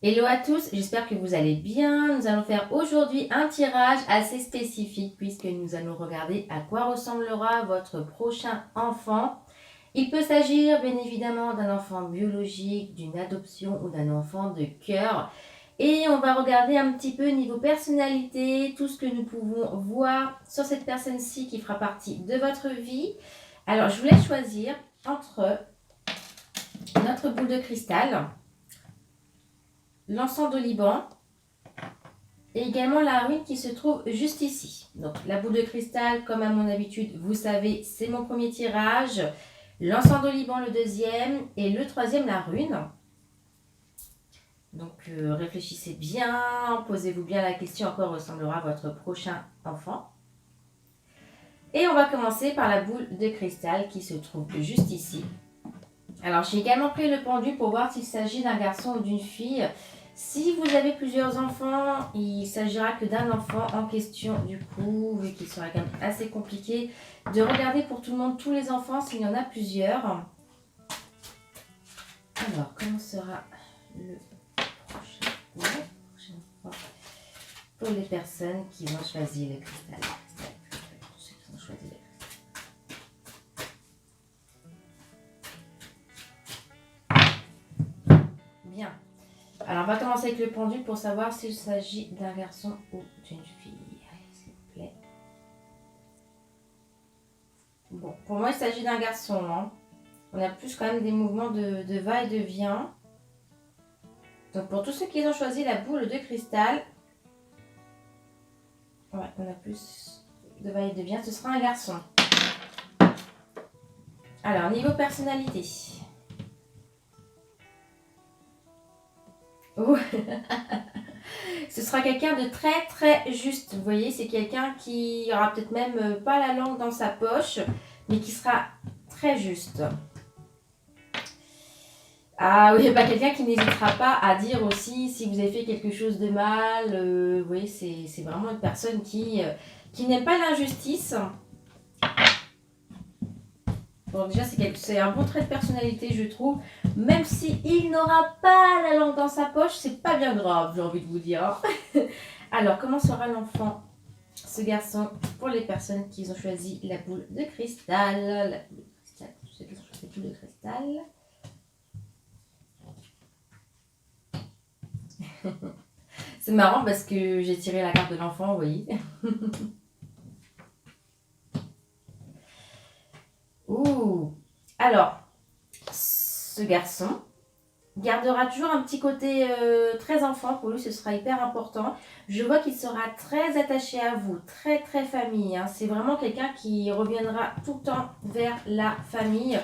Hello à tous, j'espère que vous allez bien. Nous allons faire aujourd'hui un tirage assez spécifique puisque nous allons regarder à quoi ressemblera votre prochain enfant. Il peut s'agir bien évidemment d'un enfant biologique, d'une adoption ou d'un enfant de cœur. Et on va regarder un petit peu niveau personnalité, tout ce que nous pouvons voir sur cette personne-ci qui fera partie de votre vie. Alors je vous laisse choisir entre notre boule de cristal, l'encens de Liban et également la ruine qui se trouve juste ici. Donc la boule de cristal, comme à mon habitude, vous savez, c'est mon premier tirage. L'encens de Liban le deuxième et le troisième la rune. Donc réfléchissez bien, posez-vous bien la question à quoi ressemblera votre prochain enfant. Et on va commencer par la boule de cristal qui se trouve juste ici. Alors j'ai également pris le pendule pour voir s'il s'agit d'un garçon ou d'une fille. Si vous avez plusieurs enfants, il s'agira que d'un enfant en question du coup, vu qu'il sera quand même assez compliqué de regarder pour tout le monde tous les enfants s'il y en a plusieurs. Alors, comment sera le prochain enfant pour les personnes qui ont choisi le cristal? Pour ceux qui ont choisi le cristal. Bien. Alors, on va commencer avec le pendule pour savoir s'il s'agit d'un garçon ou d'une fille. Allez, s'il vous plaît. Bon, pour moi, il s'agit d'un garçon. Hein. On a plus quand même des mouvements de va et de vient. Donc, pour tous ceux qui ont choisi la boule de cristal, ouais, on a plus de va et de vient. Ce sera un garçon. Alors, niveau personnalité. Oh. Ce sera quelqu'un de très très juste. Vous voyez, c'est quelqu'un qui aura peut-être même pas la langue dans sa poche, mais qui sera très juste. Ah oui, bah, quelqu'un qui n'hésitera pas à dire aussi si vous avez fait quelque chose de mal. Vous voyez, c'est vraiment une personne qui n'aime pas l'injustice. Bon, déjà, c'est un bon trait de personnalité, je trouve. Même s'il n'aura pas la langue dans sa poche, c'est pas bien grave, j'ai envie de vous dire. Alors, comment sera l'enfant, ce garçon, pour les personnes qui ont choisi la boule de cristal? La boule de cristal, ceux qui ont choisi la boule de cristal. C'est marrant parce que j'ai tiré la carte de l'enfant, vous voyez. Ouh. Alors, ce garçon gardera toujours un petit côté très enfant. Pour lui, ce sera hyper important. Je vois qu'il sera très attaché à vous, très très famille. Hein. C'est vraiment quelqu'un qui reviendra tout le temps vers la famille.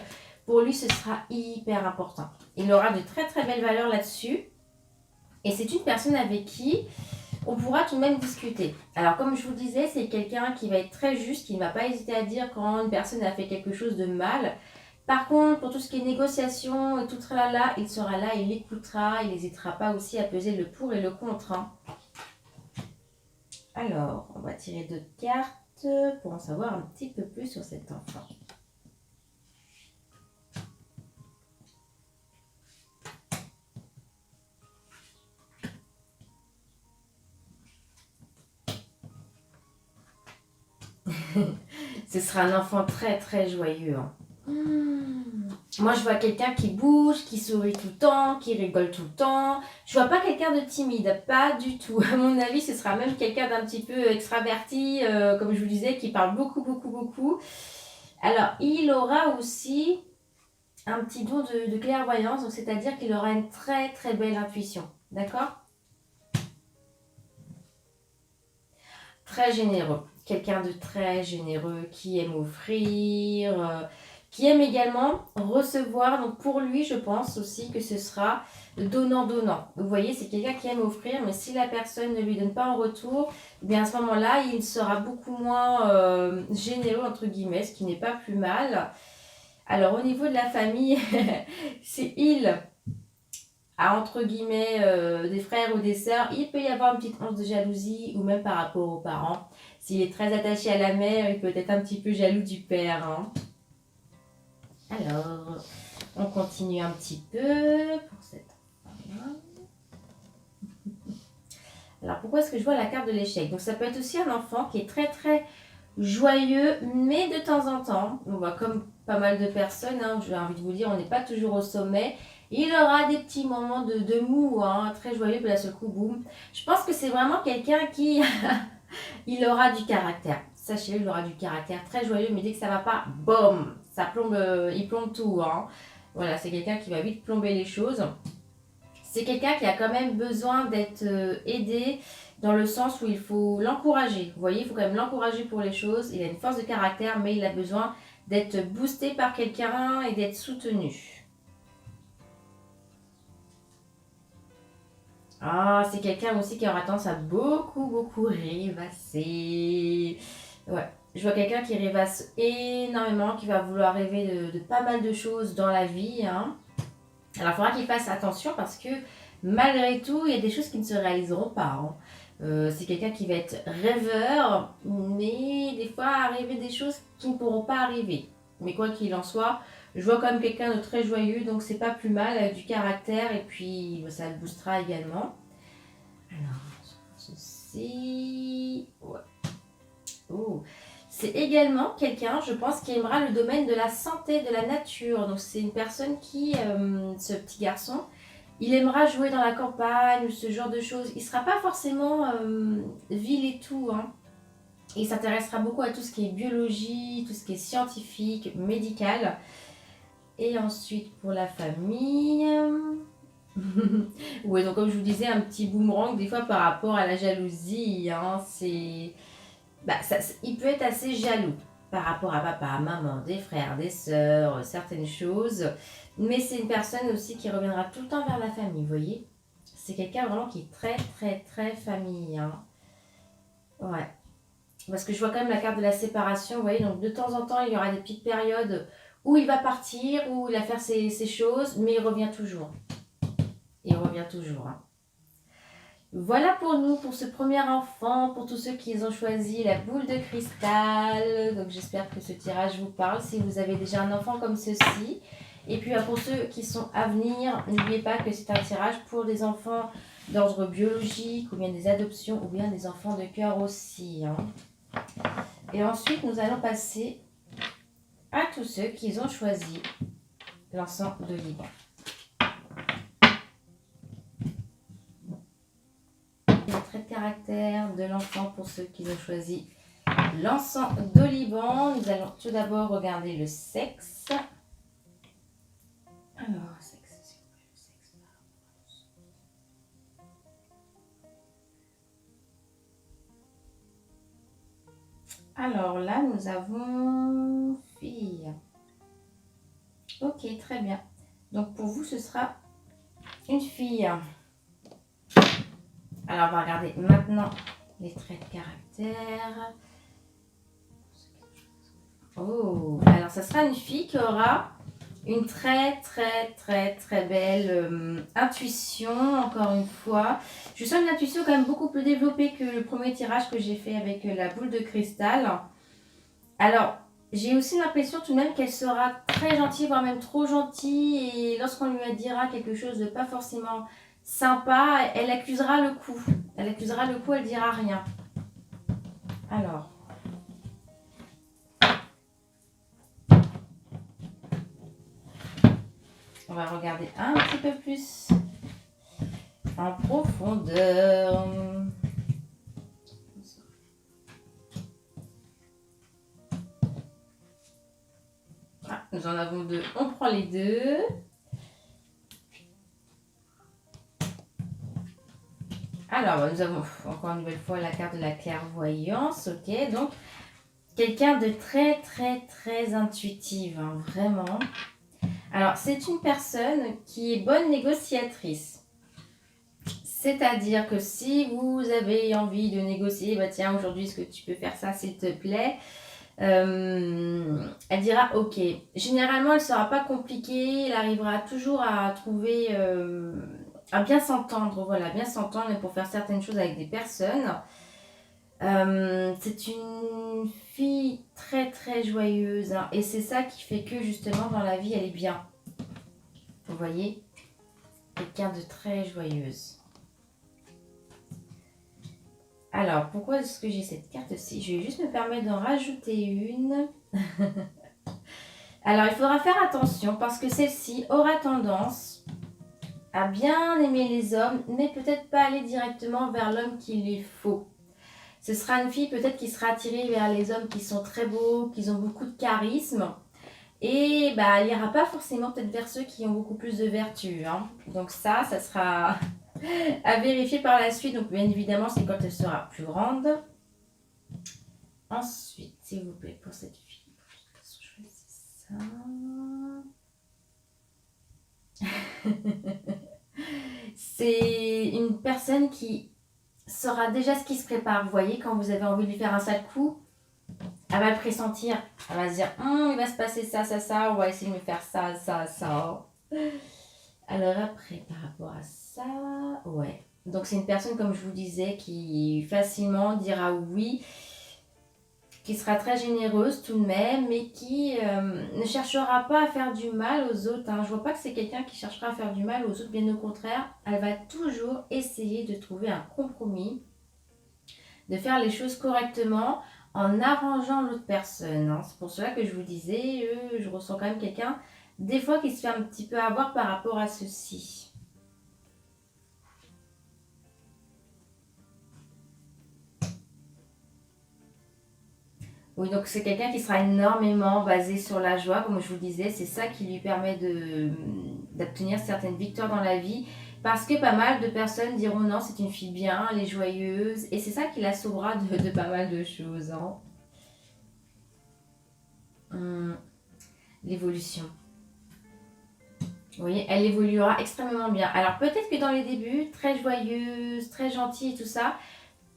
Pour lui, ce sera hyper important. Il aura de très très belles valeurs là-dessus. Et c'est une personne avec qui on pourra tout de même discuter. Alors, comme je vous disais, c'est quelqu'un qui va être très juste, qui ne va pas hésiter à dire quand une personne a fait quelque chose de mal. Par contre, pour tout ce qui est négociation et tout tralala, il sera là, il écoutera, il n'hésitera pas aussi à peser le pour et le contre. Hein. Alors, on va tirer 2 cartes pour en savoir un petit peu plus sur cet enfant. Ce sera un enfant très très joyeux. Hein. Moi, je vois quelqu'un qui bouge, qui sourit tout le temps, qui rigole tout le temps. Je vois pas quelqu'un de timide, pas du tout. À mon avis, ce sera même quelqu'un d'un petit peu extraverti, comme je vous disais, qui parle beaucoup, beaucoup, beaucoup. Alors, il aura aussi un petit don de clairvoyance, c'est-à-dire qu'il aura une très, très belle intuition. D'accord? Très généreux. Quelqu'un de très généreux qui aime offrir, qui aime également recevoir. Donc pour lui, je pense aussi que ce sera donnant-donnant. Vous voyez, c'est quelqu'un qui aime offrir, mais si la personne ne lui donne pas en retour, eh bien à ce moment-là, il sera beaucoup moins généreux, entre guillemets, ce qui n'est pas plus mal. Alors au niveau de la famille, si il a entre guillemets des frères ou des sœurs, il peut y avoir une petite once de jalousie ou même par rapport aux parents. S'il est très attaché à la mère, il peut être un petit peu jaloux du père. Hein. Alors, on continue un petit peu pour cette enfant-là. Alors, pourquoi est-ce que je vois la carte de l'échec? Donc, ça peut être aussi un enfant qui est très, très joyeux, mais de temps en temps, on voit comme pas mal de personnes, hein, j'ai envie de vous dire, on n'est pas toujours au sommet. Il aura des petits moments de mou, hein, très joyeux, puis d'un seul coup, boum. Je pense que c'est vraiment quelqu'un qui il aura du caractère. Sachez-le, il aura du caractère très joyeux, mais dès que ça va pas, boum, ça plombe, il plombe tout. Hein. Voilà, c'est quelqu'un qui va vite plomber les choses. C'est quelqu'un qui a quand même besoin d'être aidé dans le sens où il faut l'encourager. Vous voyez, il faut quand même l'encourager pour les choses. Il a une force de caractère, mais il a besoin d'être boosté par quelqu'un et d'être soutenu. Ah, c'est quelqu'un aussi qui aura tendance à beaucoup rêvasser. Ouais, je vois quelqu'un qui rêvasse énormément, qui va vouloir rêver de pas mal de choses dans la vie. Hein. Alors, il faudra qu'il fasse attention parce que malgré tout, il y a des choses qui ne se réaliseront pas. Hein. C'est quelqu'un qui va être rêveur, mais des fois rêver des choses qui ne pourront pas arriver. Mais quoi qu'il en soit, je vois quand même quelqu'un de très joyeux, donc c'est pas plus mal, avec du caractère, et puis ça le boostera également. Alors, ceci... Ouais. Oh. C'est également quelqu'un, je pense, qui aimera le domaine de la santé, de la nature. Donc c'est une personne qui, ce petit garçon, il aimera jouer dans la campagne ou ce genre de choses. Il ne sera pas forcément ville et tout. Hein. Il s'intéressera beaucoup à tout ce qui est biologie, tout ce qui est scientifique, médical. Et ensuite pour la famille... ouais, donc comme je vous disais, un petit boomerang des fois par rapport à la jalousie. Hein, c'est... Bah, il peut être assez jaloux par rapport à papa, maman, des frères, des sœurs, certaines choses. Mais c'est une personne aussi qui reviendra tout le temps vers la famille, vous voyez. C'est quelqu'un vraiment qui est très famille. Hein. Ouais. Parce que je vois quand même la carte de la séparation, vous voyez. Donc de temps en temps, il y aura des petites périodes où il va partir, où il va faire ses choses, mais il revient toujours. Il revient toujours. Hein. Voilà pour nous, pour ce premier enfant, pour tous ceux qui ont choisi la boule de cristal. Donc j'espère que ce tirage vous parle si vous avez déjà un enfant comme ceci. Et puis pour ceux qui sont à venir, n'oubliez pas que c'est un tirage pour des enfants d'ordre biologique ou bien des adoptions ou bien des enfants de cœur aussi. Hein. Et ensuite, nous allons passer à tous ceux qui ont choisi l'encens de Liban. Le trait de caractère de l'enfant pour ceux qui ont choisi l'encens d'Oliban. Nous allons tout d'abord regarder le sexe. Alors, sexe, c'est quoi le sexe? Alors là, nous avons fille. Ok, très bien. Donc pour vous, ce sera une fille. Alors, on va regarder maintenant les traits de caractère. Oh, alors ça sera une fille qui aura une très belle intuition, encore une fois. Je sens une intuition quand même beaucoup plus développée que le premier tirage que j'ai fait avec la boule de cristal. Alors, j'ai aussi l'impression tout de même qu'elle sera très gentille, voire même trop gentille. Et lorsqu'on lui dira quelque chose de pas forcément sympa, elle accusera le coup. Elle accusera le coup, elle dira rien. Alors. On va regarder un petit peu plus en profondeur. Ah, nous en avons deux. On prend les deux. Alors, nous avons encore une nouvelle fois la carte de la clairvoyance. Ok, donc quelqu'un de très intuitive, hein, vraiment. Alors, c'est une personne qui est bonne négociatrice. C'est-à-dire que si vous avez envie de négocier, bah tiens, aujourd'hui, est-ce que tu peux faire ça, s'il te plaît? Elle dira ok. Généralement, elle ne sera pas compliquée, elle arrivera toujours à trouver, à bien s'entendre, voilà, bien s'entendre pour faire certaines choses avec des personnes. C'est une fille très joyeuse hein, et c'est ça qui fait que justement dans la vie elle est bien. Vous voyez, quelqu'un de très joyeuse. Alors, pourquoi est-ce que j'ai cette carte-ci? Je vais juste me permettre d'en rajouter une. Alors, il faudra faire attention parce que celle-ci aura tendance à bien aimer les hommes, mais peut-être pas aller directement vers l'homme qu'il lui faut. Ce sera une fille peut-être qui sera attirée vers les hommes qui sont très beaux, qui ont beaucoup de charisme. Et bah, il n'ira pas forcément peut-être vers ceux qui ont beaucoup plus de vertu. Hein. Donc ça sera à vérifier par la suite. Donc bien évidemment, c'est quand elle sera plus grande. Ensuite, s'il vous plaît, pour cette fille, je choisis ça. C'est une personne qui saura déjà ce qui se prépare. Vous voyez, quand vous avez envie de lui faire un sale coup, elle va le pressentir. Elle va se dire, il va se passer ça, ça, ça. On va essayer de me faire ça, ça, ça. Alors après, par rapport à ça, ouais. Donc c'est une personne, comme je vous disais, qui facilement dira oui, qui sera très généreuse tout de même, mais qui ne cherchera pas à faire du mal aux autres. Hein. Je vois pas que c'est quelqu'un qui cherchera à faire du mal aux autres, bien au contraire. Elle va toujours essayer de trouver un compromis, de faire les choses correctement en arrangeant l'autre personne. Hein. C'est pour cela que je vous disais, je ressens quand même quelqu'un, des fois, qui se fait un petit peu avoir par rapport à ceci. Oui, donc c'est quelqu'un qui sera énormément basé sur la joie, comme je vous le disais. C'est ça qui lui permet d'obtenir certaines victoires dans la vie. Parce que pas mal de personnes diront non, c'est une fille bien, elle est joyeuse. Et c'est ça qui la sauvera de pas mal de choses. Hein. Hum, l'évolution. Vous voyez, elle évoluera extrêmement bien. Alors peut-être que dans les débuts, très joyeuse, très gentille et tout ça.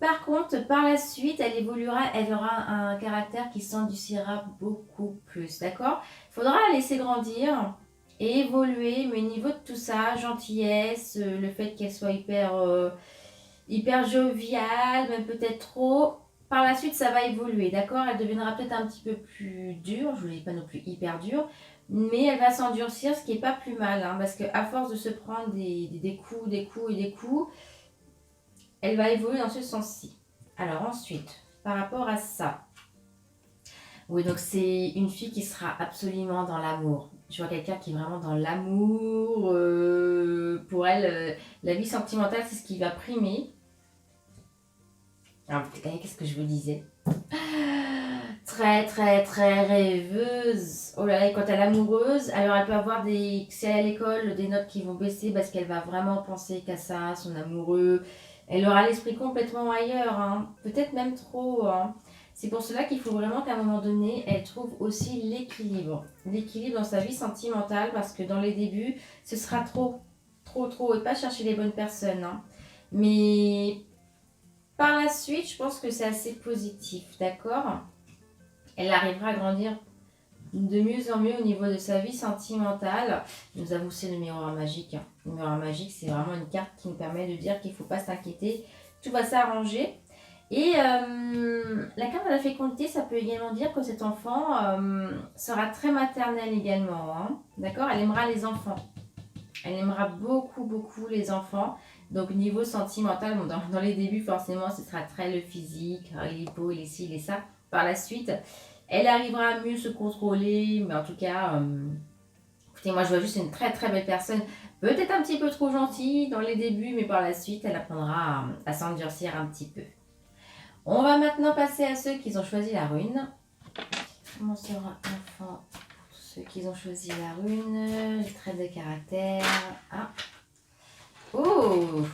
Par contre, par la suite, elle évoluera, elle aura un caractère qui s'endurcira beaucoup plus, d'accord? Il faudra la laisser grandir et évoluer, mais au niveau de tout ça, gentillesse, le fait qu'elle soit hyper joviale, même peut-être trop, par la suite, ça va évoluer, d'accord? Elle deviendra peut-être un petit peu plus dure, je ne dis pas non plus hyper dure, mais elle va s'endurcir, ce qui n'est pas plus mal, hein, parce qu'à force de se prendre des coups, des coups et des coups, elle va évoluer dans ce sens-ci. Alors ensuite, par rapport à ça, oui, donc c'est une fille qui sera absolument dans l'amour. Je vois quelqu'un qui est vraiment dans l'amour. Pour elle, la vie sentimentale, c'est ce qui va primer. Alors, qu'est-ce que je vous disais? Très, très, très rêveuse. Oh là là, et quand elle est amoureuse, alors elle peut avoir si elle est à l'école, des notes qui vont baisser parce qu'elle va vraiment penser qu'à ça, son amoureux. Elle aura l'esprit complètement ailleurs, hein. Peut-être même trop. Hein. C'est pour cela qu'il faut vraiment qu'à un moment donné, elle trouve aussi l'équilibre. L'équilibre dans sa vie sentimentale parce que dans les débuts, ce sera trop, trop, trop. Et pas chercher les bonnes personnes. Hein. Mais par la suite, je pense que c'est assez positif, d'accord? Elle arrivera à grandir de mieux en mieux au niveau de sa vie sentimentale. Nous avons aussi le miroir magique. Le miroir magique, c'est vraiment une carte qui nous permet de dire qu'il ne faut pas s'inquiéter. Tout va s'arranger. Et la carte de la fécondité, ça peut également dire que cet enfant sera très maternel également. Hein. D'accord? Elle aimera les enfants. Elle aimera beaucoup, beaucoup les enfants. Donc, niveau sentimental, bon, dans les débuts, forcément, ce sera très le physique. Il est beau, il est ci, il est ça. Par la suite, elle arrivera à mieux se contrôler. Mais en tout cas, écoutez, moi, je vois juste une très, très belle personne. Peut-être un petit peu trop gentille dans les débuts, mais par la suite, elle apprendra à s'endurcir un petit peu. On va maintenant passer à ceux qui ont choisi la rune. Comment sera enfant pour ceux qui ont choisi la rune? Les traits de caractère. Ah. Oh,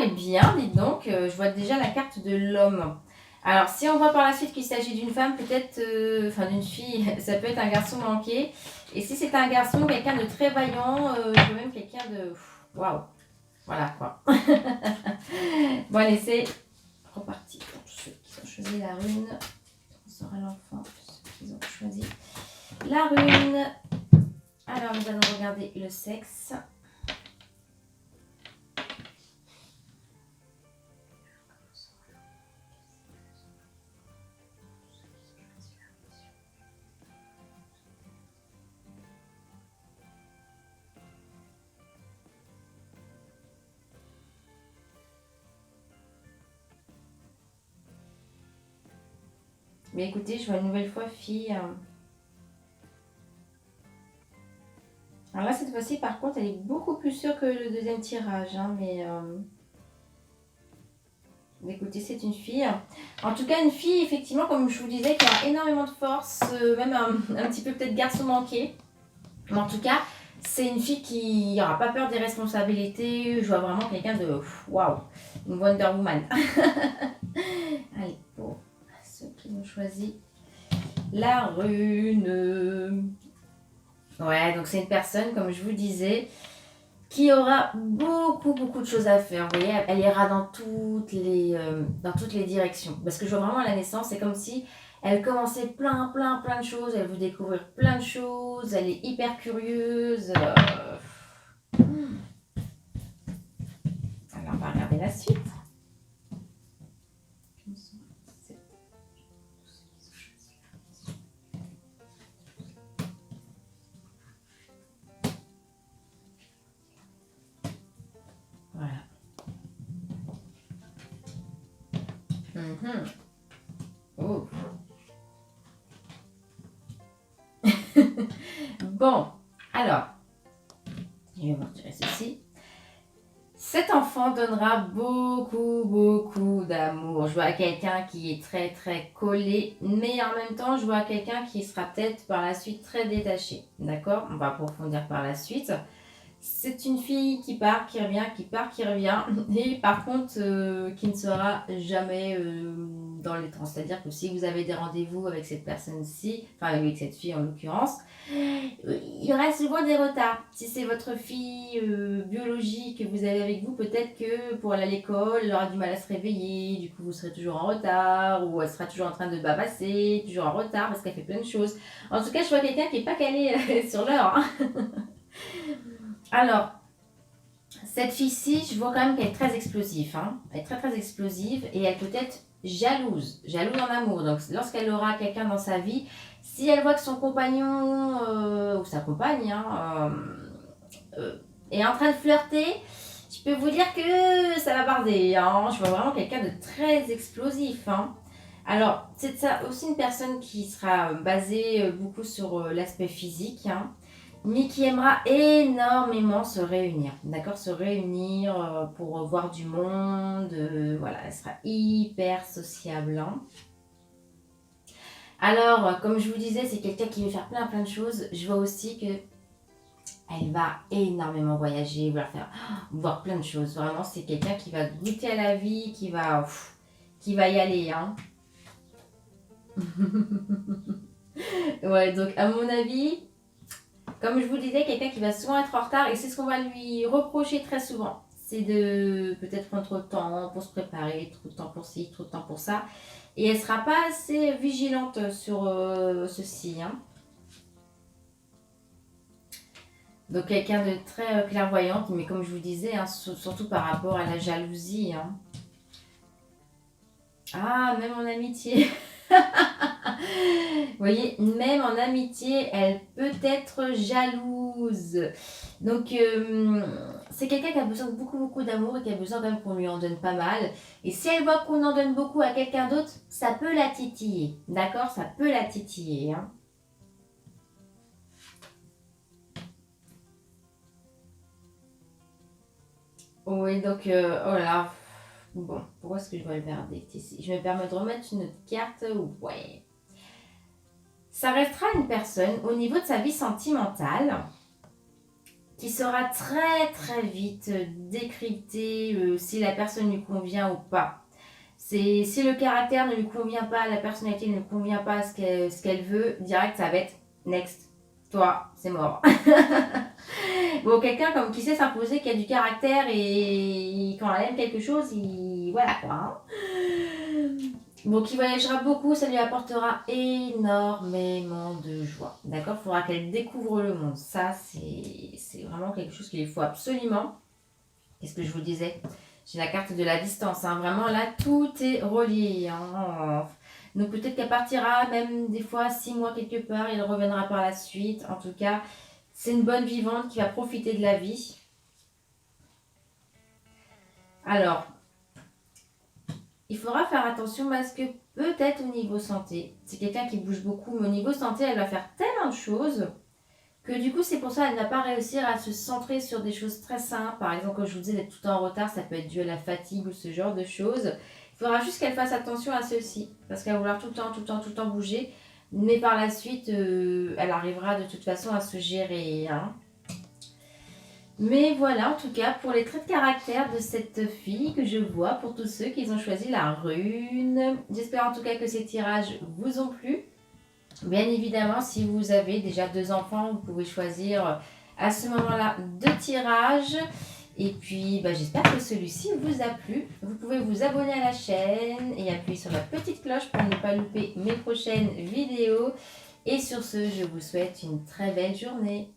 et bien, dites donc, je vois déjà la carte de l'homme. Alors, si on voit par la suite qu'il s'agit d'une femme, peut-être, enfin d'une fille, ça peut être un garçon manqué. Et si c'est un garçon, quelqu'un de très vaillant, même quelqu'un de... Waouh. Voilà, quoi. Bon, allez, c'est reparti pour ceux qui ont choisi la rune. On sera l'enfant, ceux qui ont choisi la rune. Alors, nous allons regarder le sexe. Mais écoutez, je vois une nouvelle fois fille. Alors là, cette fois-ci, par contre, elle est beaucoup plus sûre que le deuxième tirage. Hein, mais écoutez, c'est une fille. En tout cas, une fille, effectivement, comme je vous disais, qui a énormément de force, même un petit peu peut-être garçon manqué. Mais en tout cas, c'est une fille qui n'aura pas peur des responsabilités. Je vois vraiment quelqu'un de waouh, une Wonder Woman. Allez, pour ceux qui ont choisi la rune. Ouais, donc c'est une personne, comme je vous disais, qui aura beaucoup, beaucoup de choses à faire. Vous voyez, elle ira dans toutes les directions. Parce que je vois vraiment à la naissance, c'est comme si elle commençait plein, plein, plein de choses. Elle veut découvrir plein de choses. Elle est hyper curieuse. Alors, on va regarder la suite. Voilà. Oh. Bon, alors, je vais vous retirer ceci. Cet enfant donnera beaucoup, beaucoup d'amour. Je vois quelqu'un qui est très, très collé, mais en même temps, je vois quelqu'un qui sera peut-être par la suite très détaché. D'accord? On va approfondir par la suite. C'est une fille qui part, qui revient, qui part, qui revient, et par contre qui ne sera jamais dans les temps. C'est-à-dire que si vous avez des rendez-vous avec cette personne-ci, enfin avec cette fille en l'occurrence, il y aura souvent des retards. Si c'est votre fille biologique que vous avez avec vous, peut-être que pour aller à l'école, elle aura du mal à se réveiller, du coup vous serez toujours en retard, ou elle sera toujours en train de babasser, toujours en retard parce qu'elle fait plein de choses. En tout cas, je vois quelqu'un qui n'est pas calé sur l'heure. Hein. Alors, cette fille-ci, je vois quand même qu'elle est très explosive. Hein. Elle est très très explosive et elle peut être jalouse en amour. Donc, lorsqu'elle aura quelqu'un dans sa vie, si elle voit que son compagnon ou sa compagne est en train de flirter, je peux vous dire que ça va barder. Hein. Je vois vraiment quelqu'un de très explosif. Hein. Alors, c'est ça aussi une personne qui sera basée beaucoup sur l'aspect physique. Hein, mais qui aimera énormément se réunir, d'accord? Se réunir pour voir du monde, voilà, elle sera hyper sociable. Hein. Alors, comme je vous disais, c'est quelqu'un qui veut faire plein plein de choses. Je vois aussi que elle va énormément voyager, voir plein de choses. Vraiment, c'est quelqu'un qui va goûter à la vie, qui va y aller. Hein. Ouais, donc à mon avis, comme je vous le disais, quelqu'un qui va souvent être en retard et c'est ce qu'on va lui reprocher très souvent. C'est de peut-être prendre trop de temps pour se préparer, trop de temps pour ci, trop de temps pour ça. Et elle ne sera pas assez vigilante sur ceci. Hein. Donc quelqu'un de très clairvoyante, mais comme je vous disais, hein, surtout par rapport à la jalousie. Hein. Ah, même en amitié. Vous voyez, même en amitié, elle peut être jalouse. Donc, c'est quelqu'un qui a besoin de beaucoup, beaucoup d'amour et qui a besoin quand même qu'on lui en donne pas mal. Et si elle voit qu'on en donne beaucoup à quelqu'un d'autre, ça peut la titiller. D'accord? Ça peut la titiller. Hein. Oui, donc, oh là là. Bon, pourquoi est-ce que je vois le verdict ici? Je me permets de remettre une autre carte. Ouais. Ça restera une personne au niveau de sa vie sentimentale qui sera très très vite décrypté si la personne lui convient ou pas. Si le caractère ne lui convient pas, la personnalité ne lui convient pas, ce qu'elle veut, direct ça va être next. Toi, c'est mort. Bon, quelqu'un comme qui sait s'imposer, qui a du caractère et quand elle aime quelque chose, voilà quoi. Hein. Bon, qui voyagera beaucoup, ça lui apportera énormément de joie. D'accord? Il faudra qu'elle découvre le monde. Ça, c'est vraiment quelque chose qu'il faut absolument. Qu'est-ce que je vous disais? J'ai la carte de la distance. Hein. Vraiment, là, tout est relié. Hein. Donc, peut-être qu'elle partira même des fois 6 mois quelque part. Elle reviendra par la suite. En tout cas, c'est une bonne vivante qui va profiter de la vie. Alors, il faudra faire attention parce que peut-être au niveau santé, c'est quelqu'un qui bouge beaucoup, mais au niveau santé, elle va faire tellement de choses que du coup, c'est pour ça qu'elle n'a pas réussir à se centrer sur des choses très simples. Par exemple, comme je vous disais, d'être tout le temps en retard, ça peut être dû à la fatigue ou ce genre de choses. Il faudra juste qu'elle fasse attention à ceci, parce qu'elle va vouloir tout le temps, tout le temps, tout le temps bouger. Mais par la suite, elle arrivera de toute façon à se gérer, hein. Mais voilà, en tout cas, pour les traits de caractère de cette fille que je vois, pour tous ceux qui ont choisi la rune. J'espère en tout cas que ces tirages vous ont plu. Bien évidemment, si vous avez déjà 2 enfants, vous pouvez choisir à ce moment-là 2 tirages. Et puis, j'espère que celui-ci vous a plu. Vous pouvez vous abonner à la chaîne et appuyer sur la petite cloche pour ne pas louper mes prochaines vidéos. Et sur ce, je vous souhaite une très belle journée.